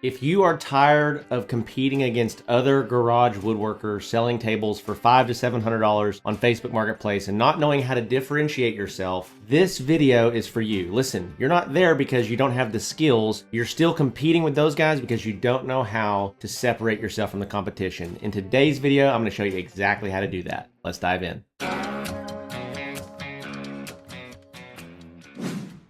If you are tired of competing against other garage woodworkers selling tables for $500 to $700 on Facebook Marketplace and not knowing how to differentiate yourself, this video is for you. Listen, you're not there because you don't have the skills. You're still competing with those guys because you don't know how to separate yourself from the competition. In today's video, I'm going to show you exactly how to do that. Let's dive in.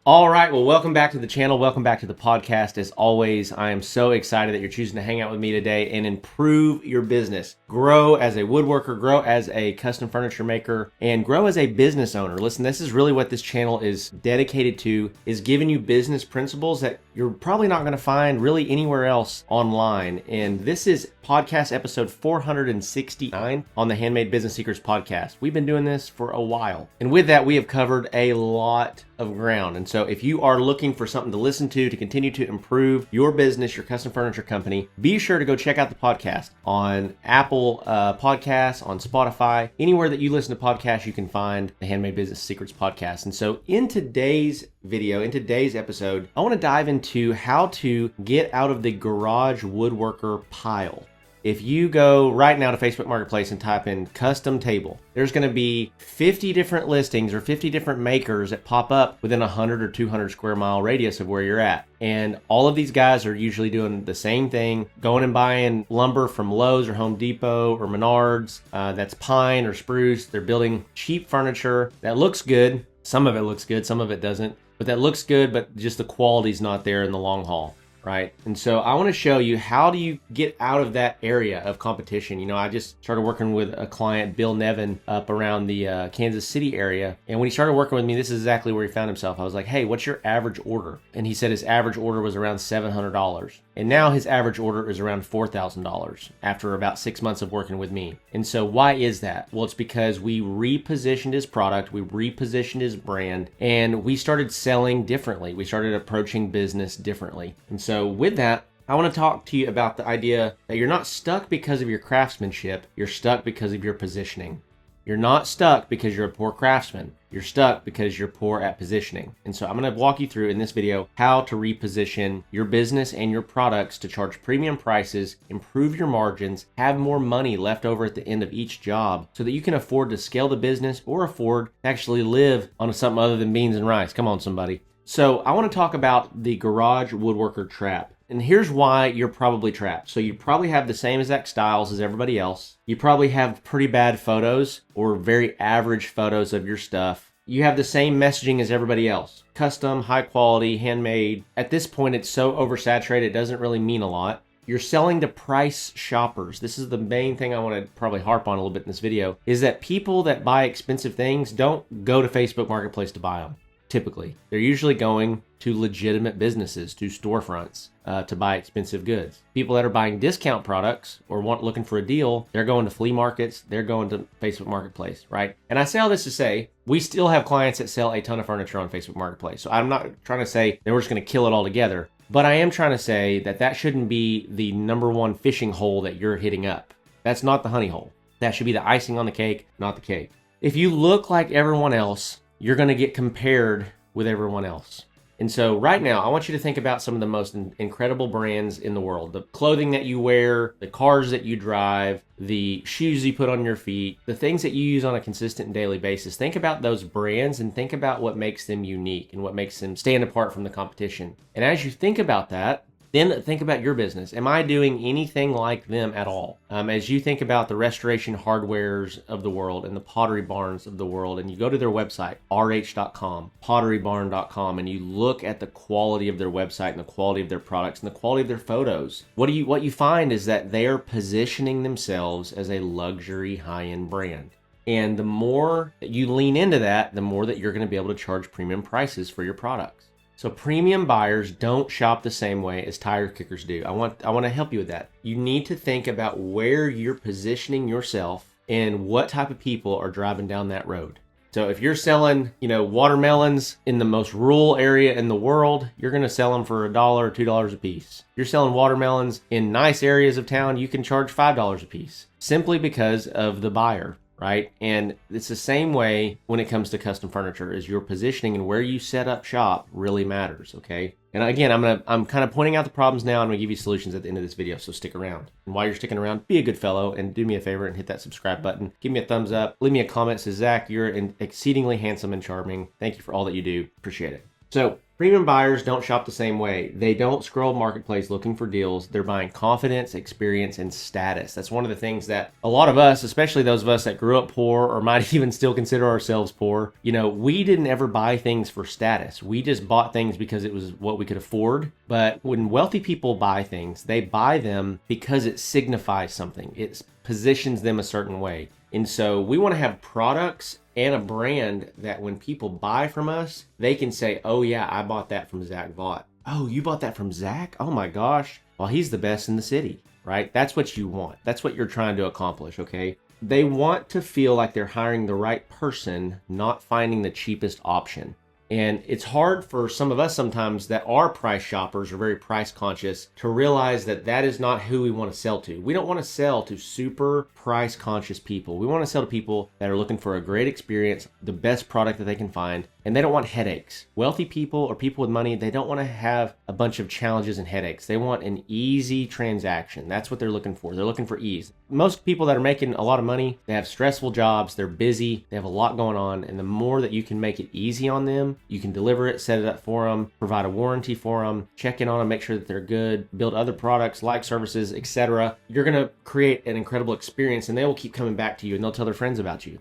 All right, well, welcome back to the channel. Welcome back to the podcast. As always, I am so excited that you're choosing to hang out with me today and improve your business. Grow as a woodworker, grow as a custom furniture maker, and grow as a business owner. Listen, this is really what this channel is dedicated to, is giving you business principles that you're probably not going to find really anywhere else online. And this is podcast episode 469 on the Handmade Business Secrets podcast. We've been doing this for a while. And with that, we have covered a lot of ground. And so if you are looking for something to listen to continue to improve your business, your custom furniture company, be sure to go check out the podcast on Apple Podcasts, on Spotify, anywhere that you listen to podcasts, you can find the Handmade Business Secrets podcast. And so in today's video, in today's episode, I want to dive into how to get out of the garage woodworker pile. If you go right now to Facebook Marketplace and type in custom table, there's going to be 50 different listings or 50 different makers that pop up within a 100 or 200 square mile radius of where you're at. And all of these guys are usually doing the same thing, going and buying lumber from Lowe's or Home Depot or Menards. That's pine or spruce. They're building cheap furniture that looks good. Some of it looks good, some of it doesn't. But that looks good, but just the quality's not there in the long haul. Right? And so I want to show you, how do you get out of that area of competition? You know, I just started working with a client, Bill Nevin, up around the Kansas City area. And when he started working with me, this is exactly where he found himself. I was like, hey, what's your average order? And he said his average order was around $700. And now his average order is around $4,000 after about 6 months of working with me. And so why is that? Well, it's because we repositioned his product, we repositioned his brand, and we started selling differently. We started approaching business differently. And so with that, I want to talk to you about the idea that you're not stuck because of your craftsmanship, you're stuck because of your positioning. You're not stuck because you're a poor craftsman. You're stuck because you're poor at positioning. And so I'm going to walk you through in this video how to reposition your business and your products to charge premium prices, improve your margins, have more money left over at the end of each job so that you can afford to scale the business or afford to actually live on something other than beans and rice. Come on, somebody. So I want to talk about the garage woodworker trap. And here's why you're probably trapped. So you probably have the same exact styles as everybody else. You probably have pretty bad photos or very average photos of your stuff. You have the same messaging as everybody else. Custom, high quality, handmade. At this point, it's so oversaturated, it doesn't really mean a lot. You're selling to price shoppers. This is the main thing I want to probably harp on a little bit in this video, is that people that buy expensive things don't go to Facebook Marketplace to buy them. Typically, they're usually going to legitimate businesses, to storefronts, to buy expensive goods. People that are buying discount products or looking for a deal, they're going to flea markets, they're going to Facebook Marketplace, right? And I say all this to say, we still have clients that sell a ton of furniture on Facebook Marketplace. So I'm not trying to say that we're just going to kill it all together, but I am trying to say that that shouldn't be the number one fishing hole that you're hitting up. That's not the honey hole. That should be the icing on the cake, not the cake. If you look like everyone else, you're going to get compared with everyone else. And so right now, I want you to think about some of the most incredible brands in the world. The clothing that you wear, the cars that you drive, the shoes you put on your feet, the things that you use on a consistent and daily basis. Think about those brands and think about what makes them unique and what makes them stand apart from the competition. And as you think about that, then think about your business. Am I doing anything like them at all? As you think about the restoration hardwares of the world and the pottery barns of the world, and you go to their website, rh.com, potterybarn.com, and you look at the quality of their website and the quality of their products and the quality of their photos, what you find is that they are positioning themselves as a luxury high-end brand. And the more that you lean into that, the more that you're going to be able to charge premium prices for your products. So premium buyers don't shop the same way as tire kickers do. I want to help you with that. You need to think about where you're positioning yourself and what type of people are driving down that road. So if you're selling, watermelons in the most rural area in the world, you're going to sell them for $1 or $2 a piece. You're selling watermelons in nice areas of town, you can charge $5 a piece, simply because of the buyer. right? And it's the same way when it comes to custom furniture, is your positioning and where you set up shop really matters, okay? And again, I'm kind of pointing out the problems now. I'm gonna give you solutions at the end of this video, so stick around. And while you're sticking around, be a good fellow and do me a favor and hit that subscribe button. Give me a thumbs up, leave me a comment, says, Zach, you're exceedingly handsome and charming. Thank you for all that you do, appreciate it. So premium buyers don't shop the same way. They don't scroll marketplace looking for deals. They're buying confidence, experience, and status. That's one of the things that a lot of us, especially those of us that grew up poor or might even still consider ourselves poor, we didn't ever buy things for status. We just bought things because it was what we could afford. But when wealthy people buy things, they buy them because it signifies something. It positions them a certain way. And so we want to have products and a brand that when people buy from us, they can say, oh yeah, I bought that from Zach Vaught. Oh, you bought that from Zach? Oh my gosh. Well, he's the best in the city, right? That's what you want. That's what you're trying to accomplish, okay? They want to feel like they're hiring the right person, not finding the cheapest option. And it's hard for some of us sometimes that are price shoppers or very price conscious to realize that that is not who we want to sell to. We don't want to sell to super price conscious people. We want to sell to people that are looking for a great experience, the best product that they can find, and they don't want headaches. Wealthy people or people with money, they don't want to have a bunch of challenges and headaches. They want an easy transaction. That's what they're looking for. They're looking for ease. Most people that are making a lot of money, they have stressful jobs, they're busy, they have a lot going on, and the more that you can make it easy on them, you can deliver it, set it up for them, provide a warranty for them, check in on them, make sure that they're good, build other products like services, etc. You're going to create an incredible experience, and they will keep coming back to you, and they'll tell their friends about you.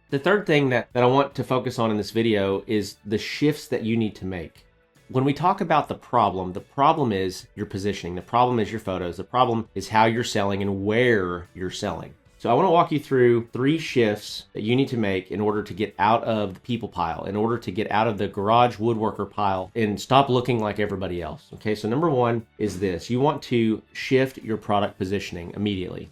The third thing that I want to focus on in this video is the shifts that you need to make. When we talk about the problem is your positioning. The problem is your photos. The problem is how you're selling and where you're selling. So I want to walk you through 3 shifts that you need to make in order to get out of the people pile, in order to get out of the garage woodworker pile and stop looking like everybody else. Okay, so number 1 is this. You want to shift your product positioning immediately.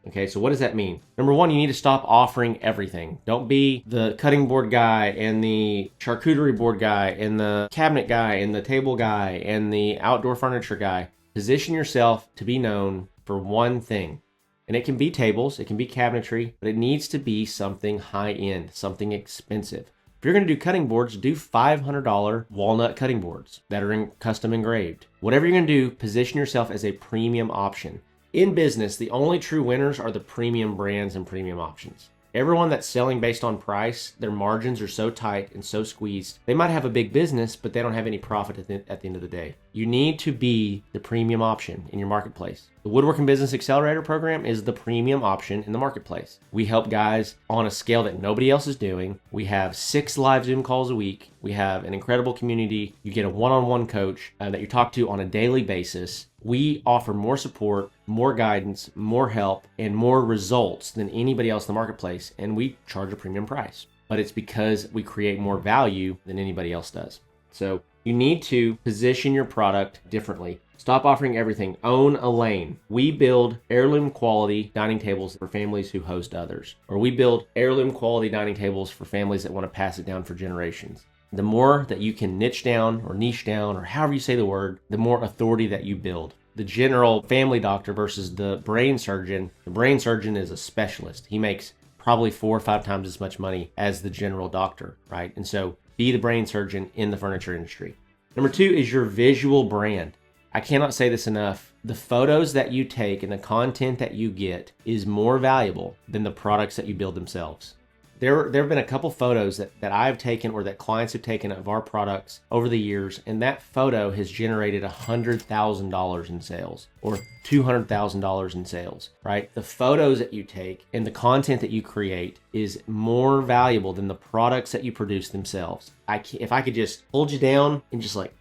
Okay, so what does that mean? Number 1, you need to stop offering everything. Don't be the cutting board guy and the charcuterie board guy and the cabinet guy and the table guy and the outdoor furniture guy. Position yourself to be known for one thing. And it can be tables, it can be cabinetry, but it needs to be something high-end, something expensive. If you're going to do cutting boards, do $500 walnut cutting boards that are custom engraved. Whatever you're going to do, position yourself as a premium option. In business, the only true winners are the premium brands and premium options. Everyone that's selling based on price, their margins are so tight and so squeezed. They might have a big business, but they don't have any profit at the end of the day. You need to be the premium option in your marketplace. The Woodworking Business Accelerator program is the premium option in the marketplace. We help guys on a scale that nobody else is doing. We have 6 live Zoom calls a week. We have an incredible community. You get a one-on-one coach that you talk to on a daily basis. We offer more support, more guidance, more help, and more results than anybody else in the marketplace, and we charge a premium price. But it's because we create more value than anybody else does. So you need to position your product differently. Stop offering everything. Own a lane. We build heirloom quality dining tables for families who host others, or we build heirloom quality dining tables for families that want to pass it down for generations. The more that you can niche down or niche down or however you say the word, the more authority that you build. The general family doctor versus the brain surgeon is a specialist. He makes probably 4 or 5 times as much money as the general doctor, right? And so be the brain surgeon in the furniture industry. Number 2 is your visual brand. I cannot say this enough. The photos that you take and the content that you get is more valuable than the products that you build themselves. There have been a couple photos that I've taken or that clients have taken of our products over the years, and that photo has generated $100,000 in sales or $200,000 in sales, right? The photos that you take and the content that you create is more valuable than the products that you produce themselves. If I could just hold you down and just like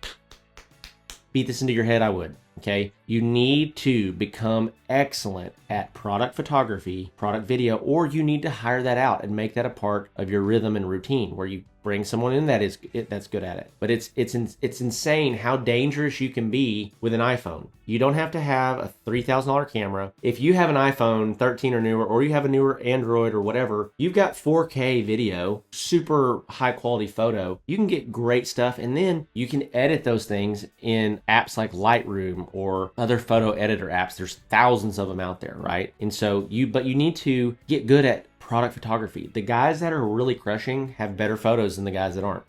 beat this into your head, I would. Okay, you need to become excellent at product photography, product video, or you need to hire that out and make that a part of your rhythm and routine where you bring someone in that's good at it. But it's insane how dangerous you can be with an iPhone. You don't have to have a $3,000 camera. If you have an iPhone 13 or newer, or you have a newer Android or whatever, you've got 4K video, super high quality photo. You can get great stuff, and then you can edit those things in apps like Lightroom or other photo editor apps. There's thousands of them out there, right? And so you need to get good at product photography. The guys that are really crushing have better photos than the guys that aren't.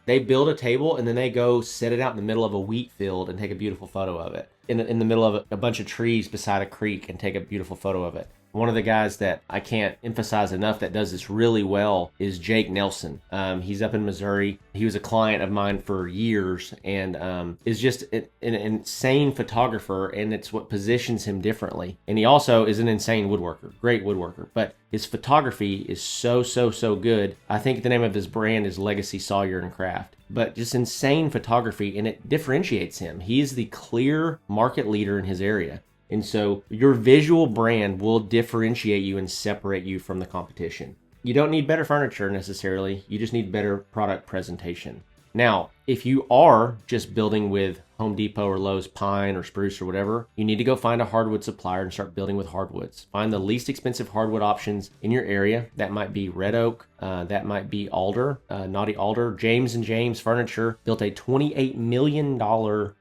They build a table and then they go set it out in the middle of a wheat field and take a beautiful photo of it. In the middle of a bunch of trees beside a creek and take a beautiful photo of it. One of the guys that I can't emphasize enough that does this really well is Jake Nelson. He's up in Missouri. He was a client of mine for years and is just an insane photographer, and it's what positions him differently. And he also is an insane woodworker, great woodworker, but his photography is so good. I think the name of his brand is Legacy Sawyer and Craft, but just insane photography, and it differentiates him. He is the clear market leader in his area. And so your visual brand will differentiate you and separate you from the competition. You don't need better furniture necessarily. You just need better product presentation. Now, if you are just building with Home Depot or Lowe's pine or spruce or whatever, you need to go find a hardwood supplier and start building with hardwoods. Find the least expensive hardwood options in your area. That might be red oak, that might be alder, knotty alder. James and James Furniture built a $28 million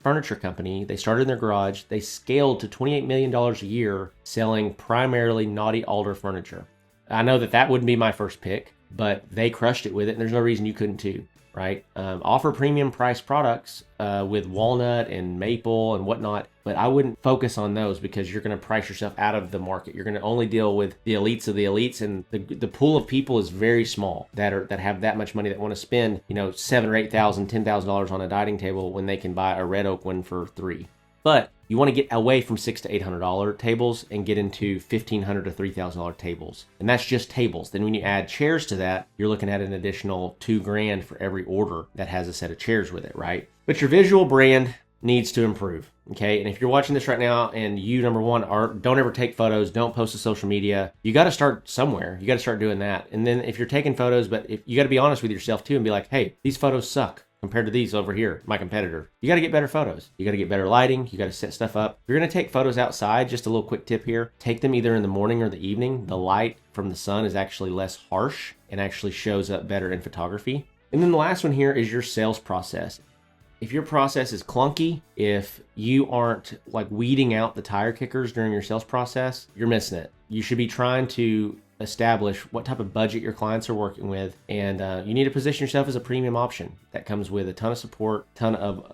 furniture company. They started in their garage. They scaled to $28 million a year selling primarily knotty alder furniture. I know that wouldn't be my first pick, but they crushed it with it, and there's no reason you couldn't too. Right? Offer premium price products with walnut and maple and whatnot, but I wouldn't focus on those because you're going to price yourself out of the market. You're going to only deal with the elites of the elites, and the pool of people is very small that have that much money that want to spend, $7,000 or $8,000, $10,000 on a dining table when they can buy a red oak one for $3,000. But you want to get away from $600 to $800 tables and get into $1,500 to $3,000 tables. And that's just tables. Then when you add chairs to that, you're looking at an additional $2,000 for every order that has a set of chairs with it, right? But your visual brand needs to improve, okay? And if you're watching this right now and you, number one, don't ever take photos, don't post to social media, you got to start somewhere. You got to start doing that. And then if you're taking photos, but if you got to be honest with yourself too and be like, hey, these photos suck compared to these over here, my competitor. You got to get better photos. You got to get better lighting. You got to set stuff up. If you're going to take photos outside, just a little quick tip here, take them either in the morning or the evening. The light from the sun is actually less harsh and actually shows up better in photography. And then the last one here is your sales process. If your process is clunky, if you aren't like weeding out the tire kickers during your sales process, you're missing it. You should be trying to establish what type of budget your clients are working with, and you need to position yourself as a premium option that comes with a ton of support, ton of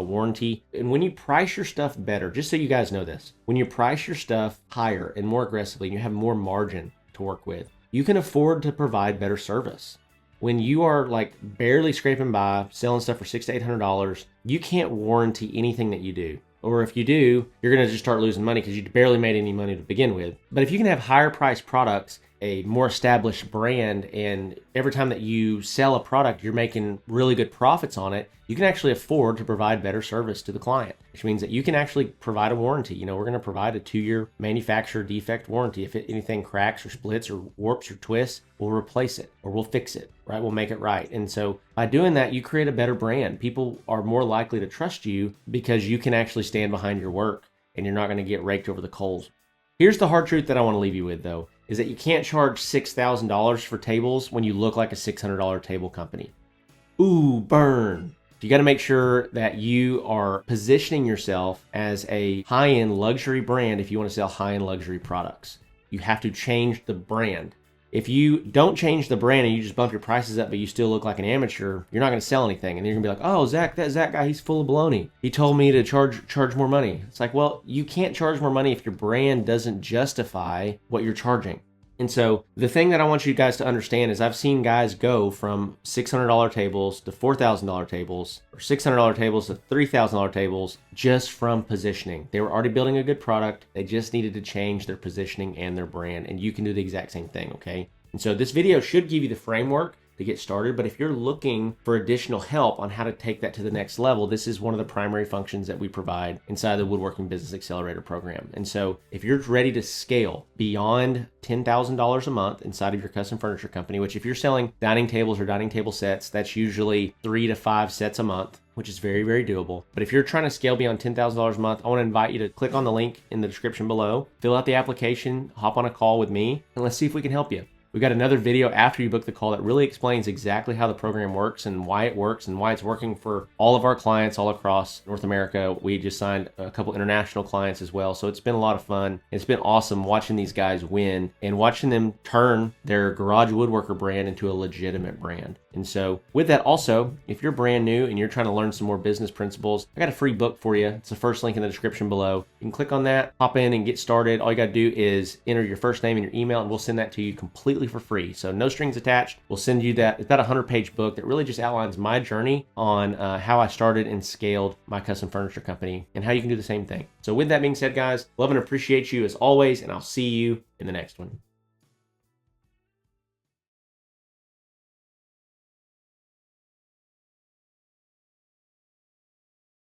warranty. And when you price your stuff better, just so you guys know this, when you price your stuff higher and more aggressively, and you have more margin to work with, you can afford to provide better service. When you are like barely scraping by, selling stuff for $600 to $800, you can't warranty anything that you do. Or if you do, you're going to just start losing money because you barely made any money to begin with. But if you can have higher priced products, a more established brand, and every time that you sell a product, you're making really good profits on it, you can actually afford to provide better service to the client, which means that you can actually provide a warranty. We're going to provide a 2-year manufacturer defect warranty. If anything cracks or splits or warps or twists, we'll replace it or we'll fix it, right? We'll make it right. And so by doing that, you create a better brand. People are more likely to trust you because you can actually stand behind your work and you're not going to get raked over the coals. Here's the hard truth that I want to leave you with, though, is that you can't charge $6,000 for tables when you look like a $600 table company. Ooh, burn. You got to make sure that you are positioning yourself as a high-end luxury brand if you want to sell high-end luxury products. You have to change the brand. If you don't change the brand and you just bump your prices up, but you still look like an amateur, you're not going to sell anything. And you're going to be like, oh, Zach, that Zach guy, he's full of baloney. He told me to charge more money. It's like, well, you can't charge more money if your brand doesn't justify what you're charging. And so the thing that I want you guys to understand is I've seen guys go from $600 tables to $4,000 tables, or $600 tables to $3,000 tables just from positioning. They were already building a good product. They just needed to change their positioning and their brand. And you can do the exact same thing, okay? And so this video should give you the framework to get started, but if you're looking for additional help on how to take that to the next level, this is one of the primary functions that we provide inside the Woodworking Business Accelerator program. And so if you're ready to scale beyond $10,000 a month inside of your custom furniture company, which if you're selling dining tables or dining table sets, that's usually 3 to 5 sets a month, which is very, very doable. But if you're trying to scale beyond $10,000 a month, I want to invite you to click on the link in the description below, fill out the application, hop on a call with me, and let's see if we can help you. We've got another video after you book the call that really explains exactly how the program works and why it's working for all of our clients all across North America. We just signed a couple international clients as well. So it's been a lot of fun. It's been awesome watching these guys win and watching them turn their garage woodworker brand into a legitimate brand. And so with that also, if you're brand new and you're trying to learn some more business principles, I got a free book for you. It's the first link in the description below. You can click on that, hop in and get started. All you got to do is enter your first name and your email, and we'll send that to you completely for free. So no strings attached. We'll send you that. It's about a 100-page book that really just outlines my journey on how I started and scaled my custom furniture company and how you can do the same thing. So with that being said, guys, love and appreciate you as always, and I'll see you in the next one.